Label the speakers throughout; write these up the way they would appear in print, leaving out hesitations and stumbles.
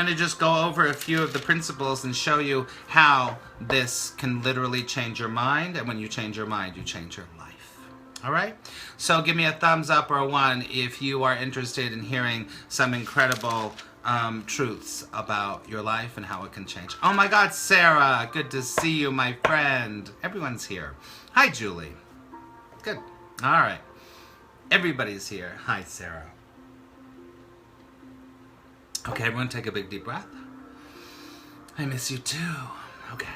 Speaker 1: going to just go over a few of the principles and show you how this can literally change your mind. And when you change your mind, you change your life. All right? So give me a thumbs up or a 1 if you are interested in hearing some incredible truths about your life and how it can change. Oh my God, Sarah, good to see you, my friend. Everyone's here. Hi, Julie. Good. All right. Everybody's here. Hi, Sarah. Okay, everyone take a big deep breath. I miss you too. Okay.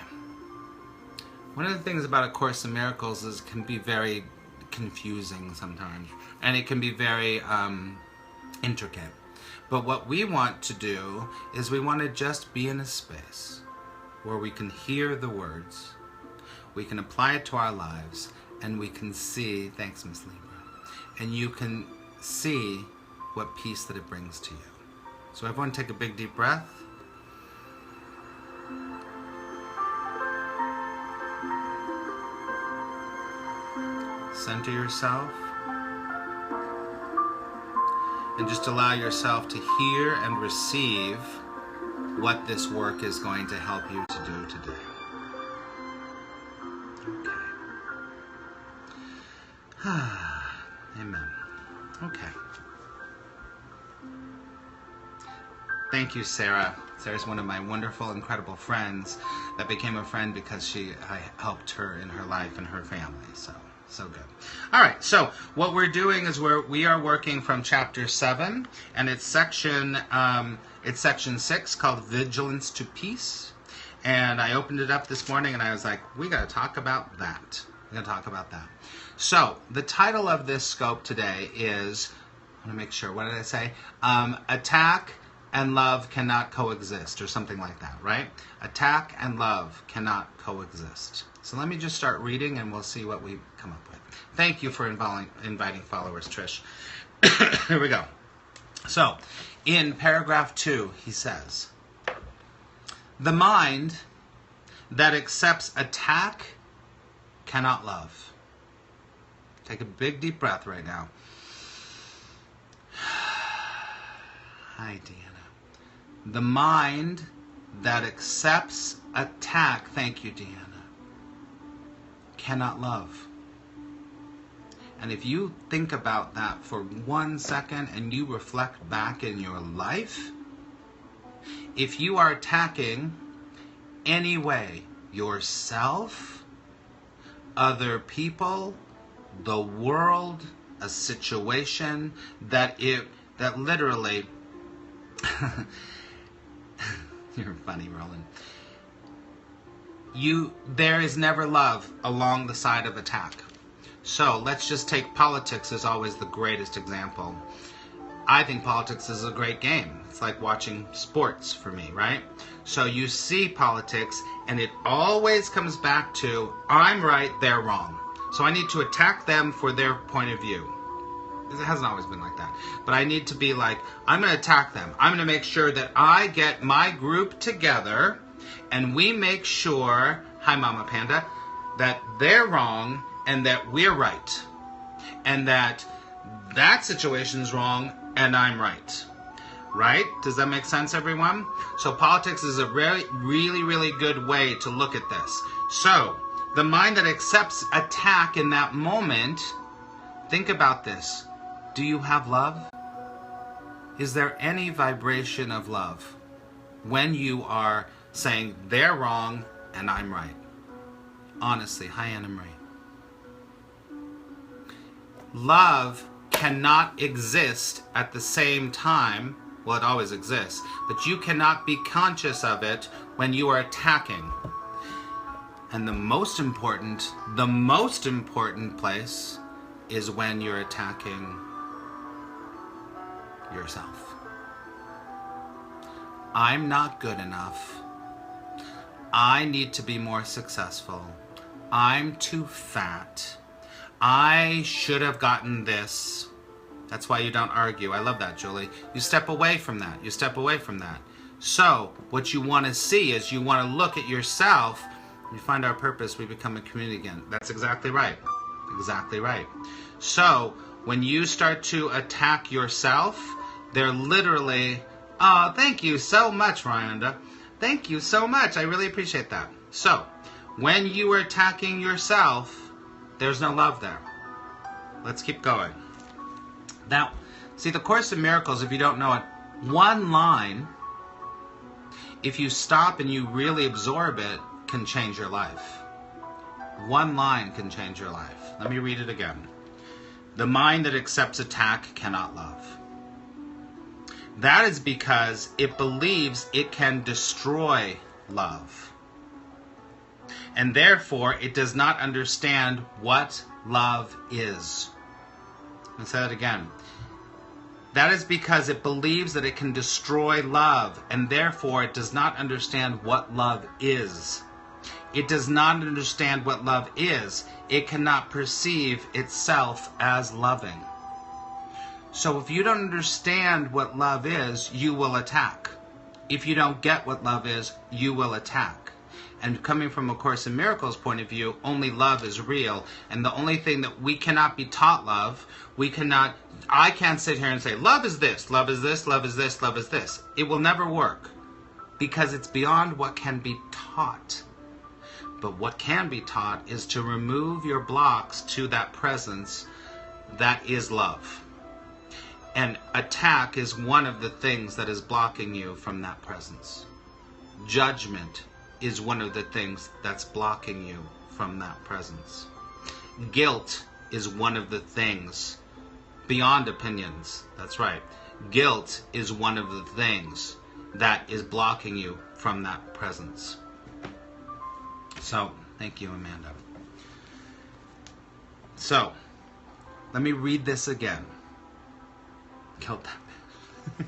Speaker 1: One of the things about A Course in Miracles is it can be very confusing sometimes. And it can be very intricate. But what we want to do is we want to just be in a space where we can hear the words, we can apply it to our lives, and we can see, thanks Miss Libra, and you can see what peace that it brings to you. So everyone take a big deep breath. Center yourself. And just allow yourself to hear and receive what this work is going to help you to do today. Okay. Amen. Okay. Thank you, Sarah. Sarah's one of my wonderful, incredible friends that became a friend because I helped her in her life and her family. So good. All right, so what we're doing is we are working from chapter 7, and it's section 6 called Vigilance to Peace. And I opened it up this morning and I was like, we got to talk about that. We're going to talk about that. So the title of this scope today is, I want to make sure, what did I say? Attack and love cannot coexist, or something like that, right? Attack and love cannot coexist. So let me just start reading and we'll see what we come up with. Thank you for inviting followers, Trish. Here we go. So, in paragraph 2, he says, the mind that accepts attack cannot love. Take a big deep breath right now. Hi, Deanna. The mind that accepts attack, thank you, Deanna, cannot love. And if you think about that for 1 second and you reflect back in your life, if you are attacking any way yourself, other people, the world, a situation that literally you're funny, Roland. There is never love along the side of attack. So let's just take politics as always the greatest example. I think politics is a great game. It's like watching sports for me, right? So you see politics and it always comes back to, I'm right, they're wrong. So I need to attack them for their point of view. It hasn't always been like that. But I need to be like, I'm going to attack them. I'm going to make sure that I get my group together and we make sure, hi Mama Panda, that they're wrong and that we're right. And that situation's wrong and I'm right. Right? Does that make sense, everyone? So politics is a really, really good way to look at this. So, the mind that accepts attack in that moment, think about this. Do you have love? Is there any vibration of love when you are saying they're wrong and I'm right? Honestly, hi Anna Marie. Love cannot exist at the same time. Well, it always exists, but you cannot be conscious of it when you are attacking. And the most important place is when you're attacking yourself. I'm not good enough. I need to be more successful. I'm too fat. I should have gotten this. That's why you don't argue. I love that, Julie. You step away from that. You step away from that. So, what you want to see is you want to look at yourself. We find our purpose, we become a community again. That's exactly right. Exactly right. So, when you start to attack yourself, they're literally Oh, thank you so much, Rhonda. Thank you so much. I really appreciate that. So, when you are attacking yourself, there's no love there. Let's keep going. Now, see, the Course in Miracles, if you don't know it, one line, if you stop and you really absorb it, can change your life. One line can change your life. Let me read it again. The mind that accepts attack cannot love. That is because it believes it can destroy love. And therefore, it does not understand what love is. Let me say that again. That is because it believes that it can destroy love, and therefore it does not understand what love is. It does not understand what love is. It cannot perceive itself as loving. So if you don't understand what love is, you will attack. If you don't get what love is, you will attack. And coming from a Course in Miracles point of view, only love is real. And the only thing that we cannot be taught love, I can't sit here and say, love is this, love is this, love is this, love is this. It will never work because it's beyond what can be taught. But what can be taught is to remove your blocks to that presence that is love. And attack is one of the things that is blocking you from that presence. Judgment is one of the things that's blocking you from that presence. Guilt is one of the things beyond opinions. That's right. Guilt is one of the things that is blocking you from that presence. So, thank you, Amanda. So, let me read this again. Killed that.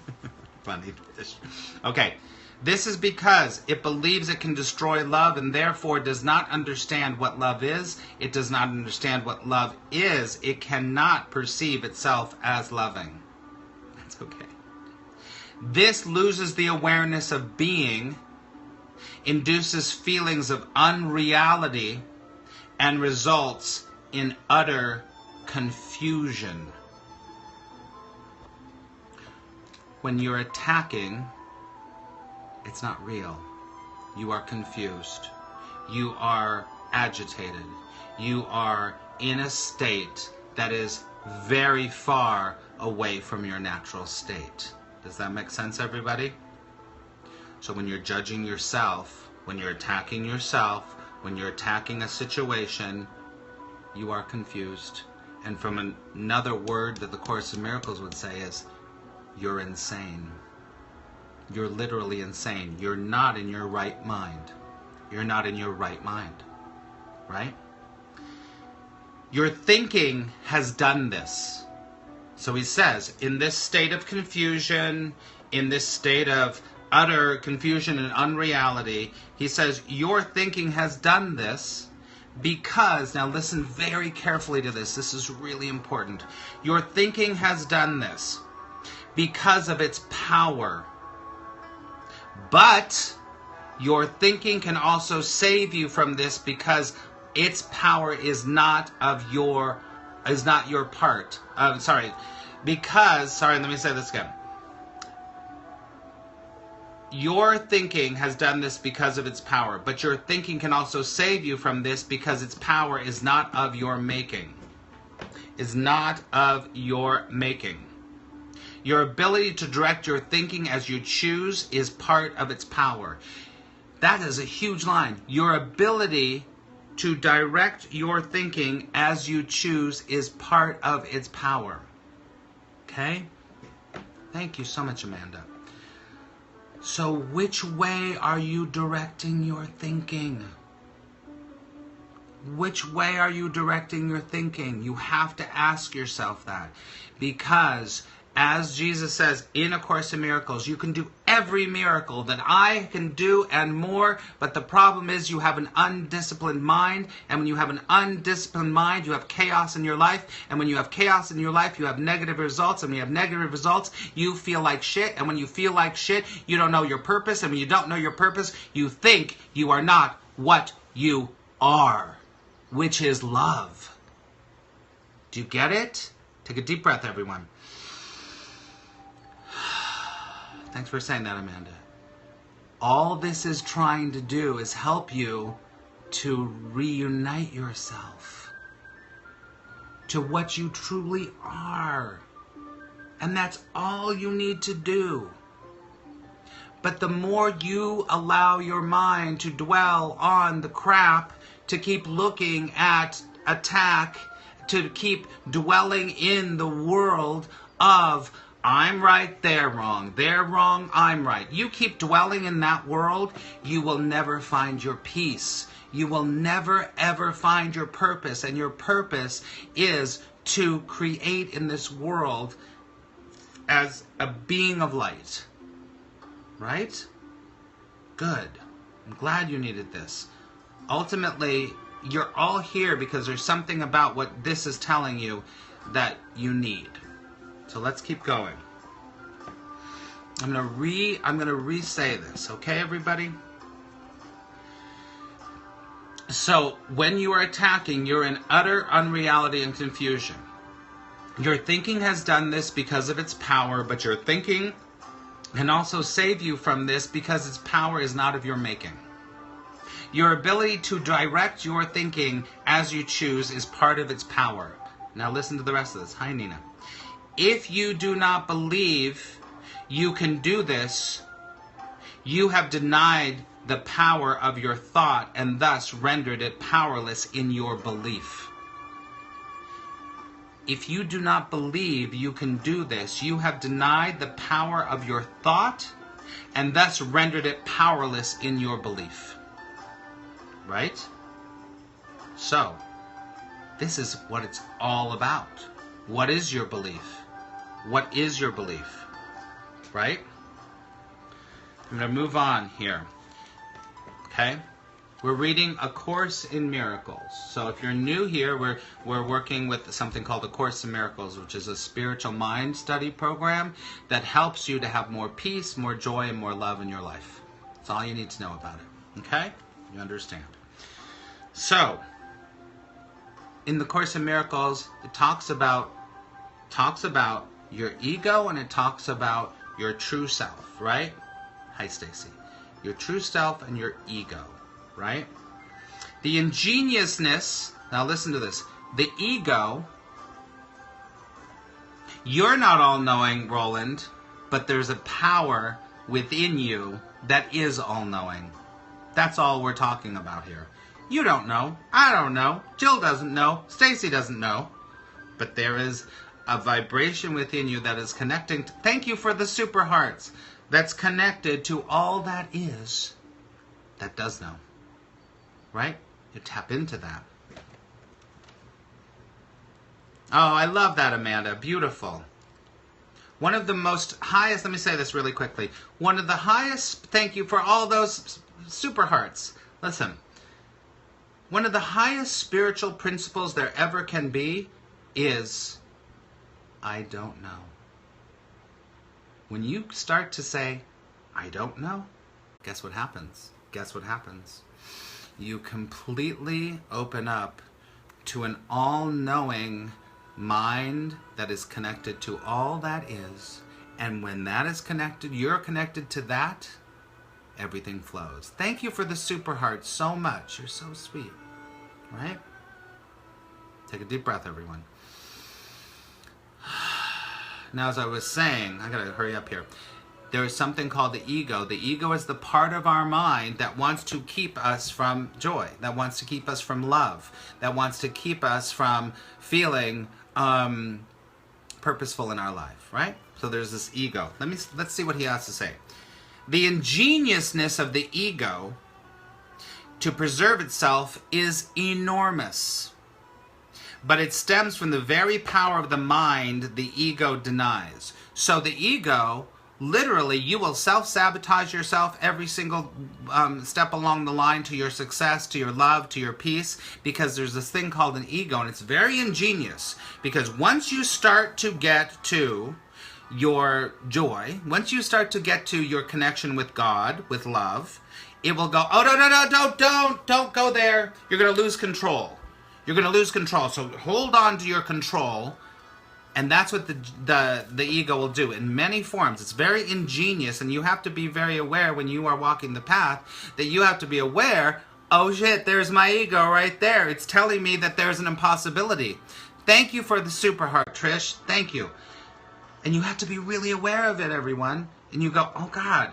Speaker 1: Funny fish. Okay. This is because it believes it can destroy love and therefore does not understand what love is. It does not understand what love is. It cannot perceive itself as loving. That's okay. This loses the awareness of being, induces feelings of unreality, and results in utter confusion. When you're attacking, it's not real. You are confused. You are agitated. You are in a state that is very far away from your natural state. Does that make sense, everybody? So when you're judging yourself, when you're attacking yourself, when you're attacking a situation, you are confused. And from another word that the Course in Miracles would say is, you're insane. You're literally insane. You're not in your right mind. You're not in your right mind. Right? Your thinking has done this. So he says, in this state of confusion, in this state of utter confusion and unreality, he says, your thinking has done this because, now listen very carefully to this. This is really important. Your thinking has done this because of its power. But your thinking can also save you from this because its power is not your part. Let me say this again. Your thinking has done this because of its power, but your thinking can also save you from this because its power is not of your making. Is not of your making. Your ability to direct your thinking as you choose is part of its power. That is a huge line. Your ability to direct your thinking as you choose is part of its power. Okay? Thank you so much, Amanda. So which way are you directing your thinking? Which way are you directing your thinking? You have to ask yourself that. Because as Jesus says in A Course in Miracles, you can do every miracle that I can do and more, but the problem is you have an undisciplined mind, and when you have an undisciplined mind, you have chaos in your life, and when you have chaos in your life, you have negative results, and when you have negative results, you feel like shit, and when you feel like shit, you don't know your purpose, and when you don't know your purpose, you think you are not what you are, which is love. Do you get it? Take a deep breath, everyone. Thanks for saying that, Amanda. All this is trying to do is help you to reunite yourself to what you truly are. And that's all you need to do. But the more you allow your mind to dwell on the crap, to keep looking at attack, to keep dwelling in the world of I'm right, they're wrong, I'm right. You keep dwelling in that world, you will never find your peace. You will never ever find your purpose. And your purpose is to create in this world as a being of light. Right? Good. I'm glad you needed this. Ultimately, you're all here because there's something about what this is telling you that you need. So let's keep going. I'm gonna re-say this, okay, everybody? So when you are attacking, you're in utter unreality and confusion. Your thinking has done this because of its power, but your thinking can also save you from this because its power is not of your making. Your ability to direct your thinking as you choose is part of its power. Now listen to the rest of this. Hi, Nina. If you do not believe you can do this, you have denied the power of your thought and thus rendered it powerless in your belief. If you do not believe you can do this, you have denied the power of your thought and thus rendered it powerless in your belief. Right? So, this is what it's all about. What is your belief? What is your belief? Right? I'm going to move on here. Okay? We're reading A Course in Miracles. So if you're new here, we're working with something called A Course in Miracles, which is a spiritual mind study program that helps you to have more peace, more joy, and more love in your life. That's all you need to know about it. Okay? You understand. So, in the Course in Miracles, it talks about your ego and it talks about your true self, right? Hi, Stacy. Your true self and your ego, right? The ingeniousness, now listen to this. The ego, you're not all-knowing, Roland, but there's a power within you that is all-knowing. That's all we're talking about here. You don't know. I don't know. Jill doesn't know. Stacy doesn't know. But there is a vibration within you that is connecting. Thank you for the super hearts. That's connected to all that is, that does know. Right? You tap into that. Oh, I love that, Amanda. Beautiful. One of the most highest, let me say this really quickly. One of the highest, thank you for all those super hearts. Listen. One of the highest spiritual principles there ever can be is, I don't know. When you start to say, I don't know, guess what happens? Guess what happens? You completely open up to an all-knowing mind that is connected to all that is. And when that is connected, you're connected to that, everything flows. Thank you for the super heart so much. You're so sweet. Right? Take a deep breath, everyone. Now, as I was saying, I gotta hurry up here. There is something called the ego. The ego is the part of our mind that wants to keep us from joy, that wants to keep us from love, that wants to keep us from feeling purposeful in our life, right? So there's this ego. Let's see what he has to say. The ingeniousness of the ego to preserve itself is enormous. But it stems from the very power of the mind the ego denies. So the ego, literally, you will self-sabotage yourself every single step along the line to your success, to your love, to your peace, because there's this thing called an ego, and it's very ingenious. Because once you start to get to your joy, once you start to get to your connection with God, with love, it will go, oh, no, don't go there. You're going to lose control. You're going to lose control. So hold on to your control And that's what the ego will do in many forms. It's very ingenious, and you have to be very aware when you are walking the path that you have to be aware, oh shit, there's my ego right there. It's telling me that there's an impossibility. Thank you for the super heart, Trish. Thank you. And you have to be really aware of it, everyone. And you go, oh God.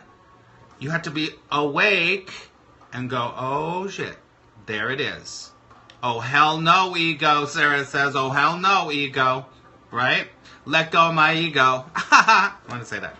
Speaker 1: You have to be awake and go, oh shit, there it is. Oh hell no, ego, Sarah says. Oh hell no, ego. Right? Let go of my ego. I want to say that.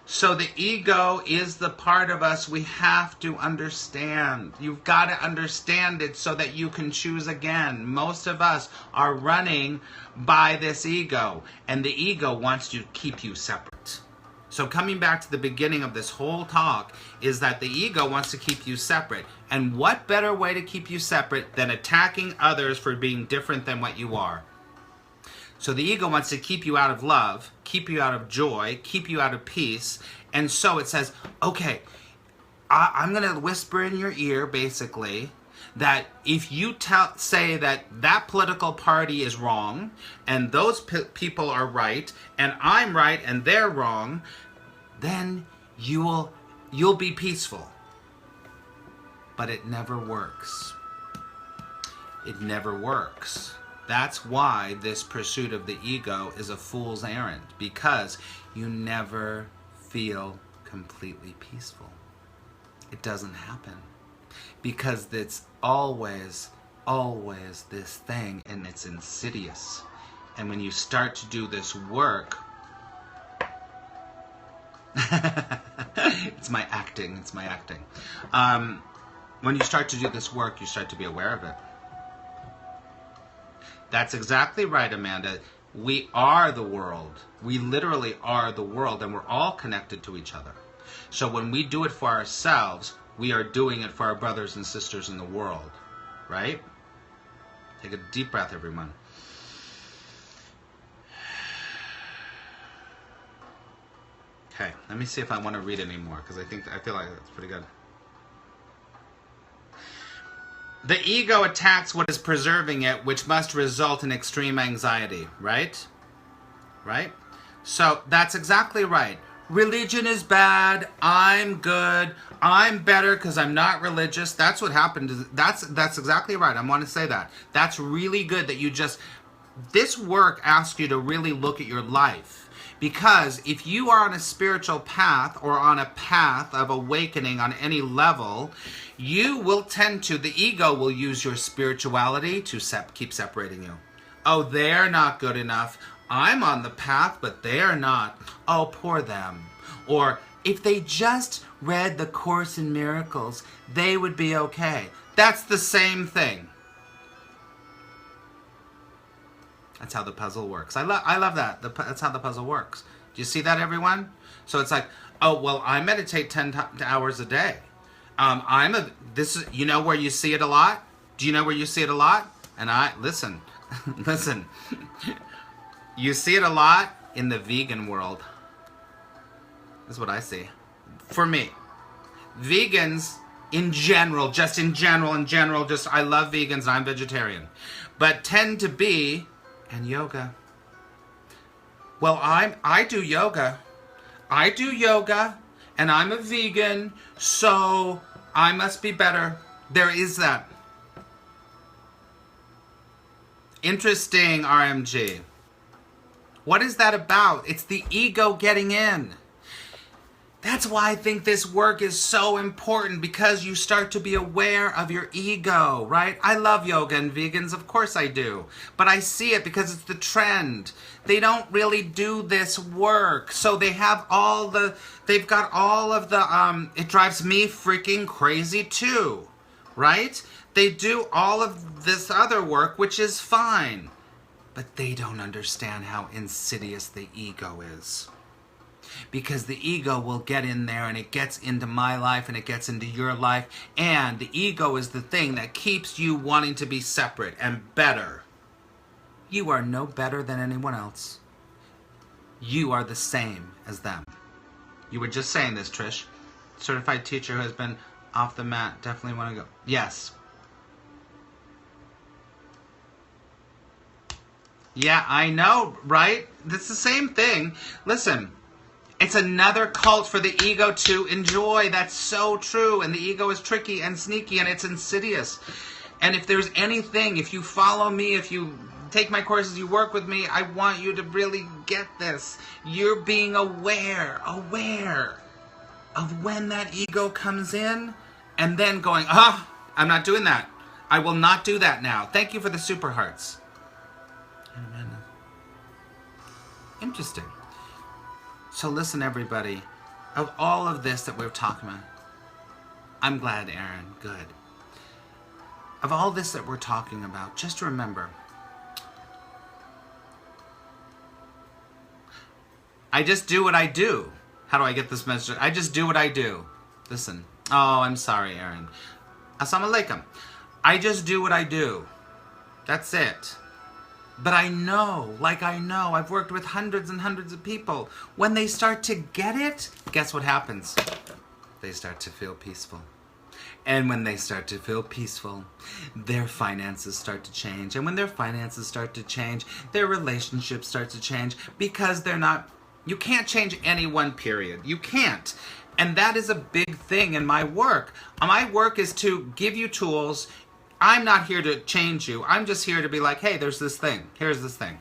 Speaker 1: So the ego is the part of us we have to understand. You've got to understand it so that you can choose again. Most of us are running by this ego, and the ego wants to keep you separate. So coming back to the beginning of this whole talk is that the ego wants to keep you separate. And what better way to keep you separate than attacking others for being different than what you are? So the ego wants to keep you out of love, keep you out of joy, keep you out of peace. And so it says, okay, I'm going to whisper in your ear, basically, that if you say that that political party is wrong, and those people are right, and I'm right, and they're wrong, then you'll be peaceful. But it never works. It never works. That's why this pursuit of the ego is a fool's errand, because you never feel completely peaceful. It doesn't happen. Because it's always this thing, and it's insidious. And when you start to do this work, it's my acting. When you start to do this work, you start to be aware of it. That's exactly right, Amanda. We are the world. We literally are the world, and we're all connected to each other. So when we do it for ourselves, we are doing it for our brothers and sisters in the world, right? Take a deep breath, everyone. Okay, let me see if I want to read any more, because I feel like that's pretty good. The ego attacks what is preserving it, which must result in extreme anxiety, right? Right? So that's exactly right. Religion is bad. I'm good. I'm better because I'm not religious. That's what happened. That's exactly right. I want to say that. That's really good that you just... This work asks you to really look at your life. Because if you are on a spiritual path or on a path of awakening on any level, you will tend to, the ego will use your spirituality to keep separating you. Oh, they're not good enough. I'm on the path, but they're not. Oh, poor them. Or if they just read the Course in Miracles, they would be okay. That's the same thing. That's how the puzzle works. I love that. That's how the puzzle works. Do you see that, everyone? So it's like, oh, well, I meditate 10 hours a day. You know where you see it a lot? Do you know where you see it a lot? And listen, listen. You see it a lot in the vegan world. That's what I see. For me. Vegans, in general, I love vegans, I'm vegetarian. But tend to be... And yoga. Well, I do yoga. I do yoga, and I'm a vegan, so I must be better. There is that. Interesting, RMG. What is that about? It's the ego getting in. That's why I think this work is so important, because you start to be aware of your ego, right? I love yoga and vegans, of course I do. But I see it because it's the trend. They don't really do this work. So they've got all of the, it drives me freaking crazy too, right? They do all of this other work, which is fine. But they don't understand how insidious the ego is. Because the ego will get in there, and it gets into my life, and it gets into your life, and the ego is the thing that keeps you wanting to be separate and better. You are no better than anyone else. You are the same as them. You were just saying this, Trish. Certified teacher who has been off the mat. Definitely want to go. Yes. Yeah, I know, right? It's the same thing. Listen, it's another cult for the ego to enjoy. That's so true. And the ego is tricky and sneaky and it's insidious. And if there's anything, if you follow me, if you take my courses, you work with me, I want you to really get this. You're being aware of when that ego comes in and then going, I'm not doing that. I will not do that now. Thank you for the super hearts. Interesting. So listen, everybody, of all of this that we're talking about, I'm glad, Aaron, good. Of all this that we're talking about, just remember, I just do what I do. How do I get this message? I just do what I do. Listen. Oh, I'm sorry, Aaron. Assalamu alaikum. I just do what I do. That's it. But I know, I've worked with hundreds and hundreds of people. When they start to get it, guess what happens? They start to feel peaceful. And when they start to feel peaceful, their finances start to change. And when their finances start to change, their relationships start to change because you can't change any one period. You can't. And that is a big thing in my work. My work is to give you tools. I'm not here to change you. I'm just here to be like, hey, there's this thing. Here's this thing.